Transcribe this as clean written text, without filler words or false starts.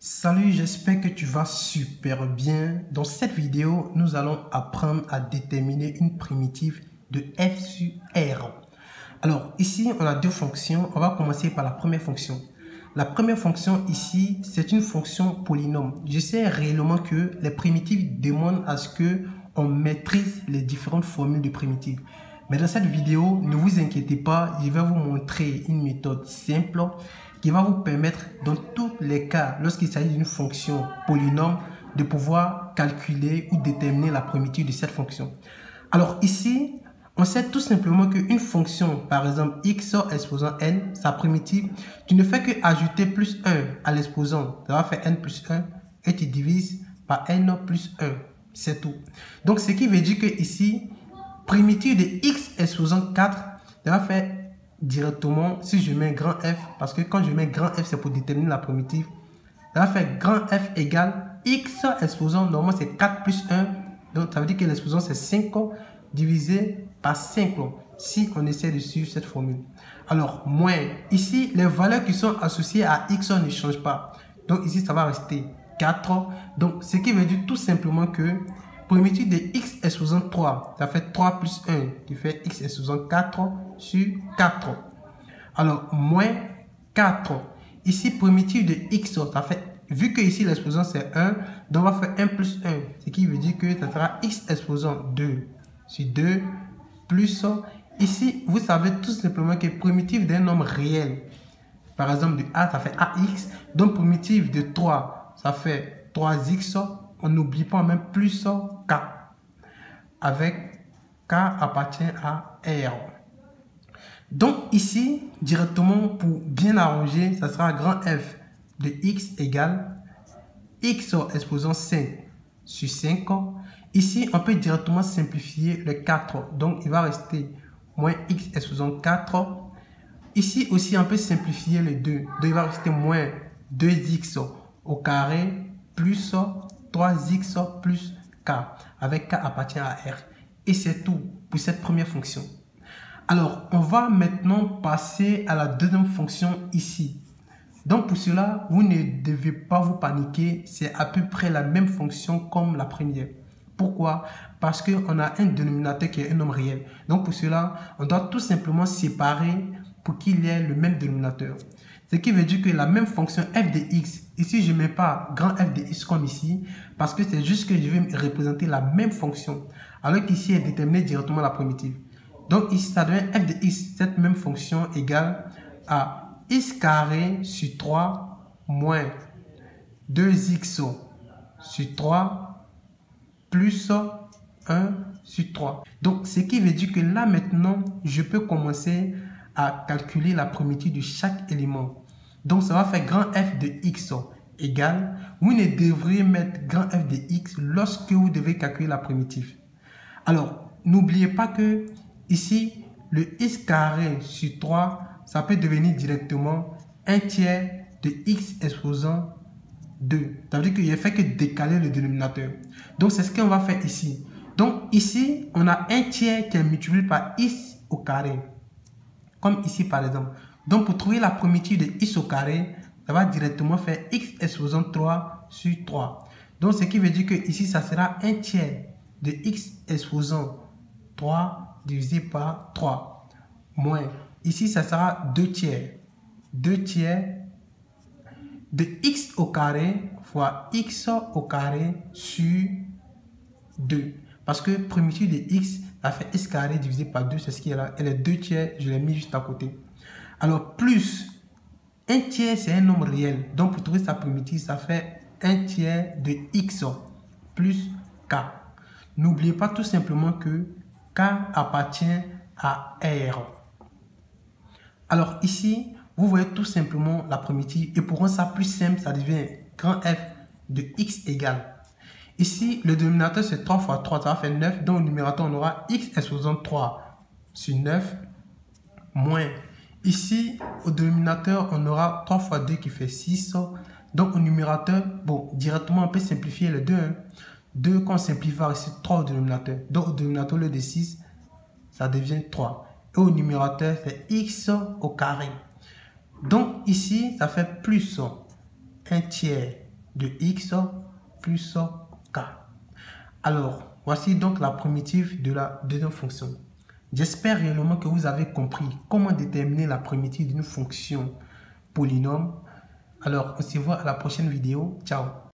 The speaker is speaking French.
Salut, j'espère que tu vas super bien. Dans cette vidéo, nous allons apprendre à déterminer une primitive de f sur r. Alors ici, on a deux fonctions. On va commencer par la première fonction. La première fonction ici, c'est une fonction polynôme. Je sais réellement que les primitives demandent à ce que on maîtrise les différentes formules de primitives. Mais dans cette vidéo, ne vous inquiétez pas, je vais vous montrer une méthode simple qui va vous permettre, dans tous les cas, lorsqu'il s'agit d'une fonction polynôme, de pouvoir calculer ou déterminer la primitive de cette fonction. Alors ici, on sait tout simplement qu'une fonction, par exemple x exposant n, sa primitive, tu ne fais que ajouter plus 1 à l'exposant. Ça va faire n plus 1 et tu divises par n plus 1. C'est tout. Donc ce qui veut dire que ici, primitive de x exposant 4, ça va faire directement, si je mets grand F, parce que quand je mets grand F, c'est pour déterminer la primitive, ça va faire grand F égale x exposant, normalement c'est 4 plus 1, donc ça veut dire que l'exposant c'est 5 divisé par 5, si on essaie de suivre cette formule. Alors, moins, ici, les valeurs qui sont associées à x ne changent pas, donc ici ça va rester 4, donc ce qui veut dire tout simplement que primitive de x exposant 3, ça fait 3 plus 1, qui fait x exposant 4 sur 4. Alors, moins 4. Ici, primitive de x, ça fait, vu que ici l'exposant c'est 1, donc on va faire 1 plus 1, ce qui veut dire que ça sera x exposant 2 sur 2 plus, ici, vous savez tout simplement que primitive d'un nombre réel, par exemple de a, ça fait ax, donc primitive de 3, ça fait 3x, on n'oublie pas même plus k, avec k appartient à r. Donc ici, directement pour bien arranger, ça sera grand F de x égale x exposant 5 sur 5. Ici, on peut directement simplifier le 4, donc il va rester moins x exposant 4. Ici aussi, on peut simplifier le 2, donc il va rester moins 2x au carré plus 3x plus k, avec k appartient à r. Et c'est tout pour cette première fonction. Alors, on va maintenant passer à la deuxième fonction ici. Donc pour cela, vous ne devez pas vous paniquer, c'est à peu près la même fonction comme la première. Pourquoi? Parce qu'on a un dénominateur qui est un nombre réel. Donc pour cela, on doit tout simplement séparer pour qu'il y ait le même dénominateur. Ce qui veut dire que la même fonction f de x, ici je ne mets pas grand f de x comme ici, parce que c'est juste que je vais représenter la même fonction, alors qu'ici est déterminée directement la primitive. Donc ici ça devient f de x, cette même fonction égale à x carré sur 3 moins 2x sur 3 plus 1 sur 3. Donc ce qui veut dire que là maintenant, je peux commencer à calculer la primitive de chaque élément. Donc ça va faire grand f de x égale, vous ne devriez mettre grand f de x lorsque vous devez calculer la primitive. Alors, n'oubliez pas que ici, le x carré sur 3, ça peut devenir directement 1 tiers de x exposant 2. Ça veut dire qu'il ne fait que décaler le dénominateur. Donc c'est ce qu'on va faire ici. Donc ici, on a 1 tiers qui est multiplié par x au carré. Comme ici par exemple. Donc pour trouver la primitive de x au carré, ça va directement faire x exposant 3 sur 3. Donc ce qui veut dire que ici ça sera 1 tiers de x exposant 3 divisé par 3. Moins. Ici ça sera 2 tiers. 2 tiers de x au carré fois x au carré sur 2. Parce que primitive de x, ça fait x carré divisé par 2, c'est ce qui est là. Et les 2 tiers, je l'ai mis juste à côté. Alors, plus 1 tiers, c'est un nombre réel. Donc, pour trouver sa primitive, ça fait 1 tiers de x plus k. N'oubliez pas tout simplement que k appartient à r. Alors, ici, vous voyez tout simplement la primitive. Et pour rendre ça plus simple, ça devient grand F de x égale. Ici, le dénominateur, c'est 3 fois 3, ça va faire 9. Donc, au numérateur, on aura x exposant 3 sur 9 moins. Ici, au dénominateur, on aura 3 fois 2 qui fait 6. Donc, au numérateur, bon, directement, on peut simplifier le 2. 2, quand on simplifie, va rester 3 au dénominateur. Donc, au dénominateur, le de 6, ça devient 3. Et au numérateur, c'est x au carré. Donc, ici, ça fait plus 1 tiers de x plus k. Alors, voici donc la primitive de la deuxième fonction. J'espère réellement que vous avez compris comment déterminer la primitive d'une fonction polynôme. Alors, on se voit à la prochaine vidéo. Ciao!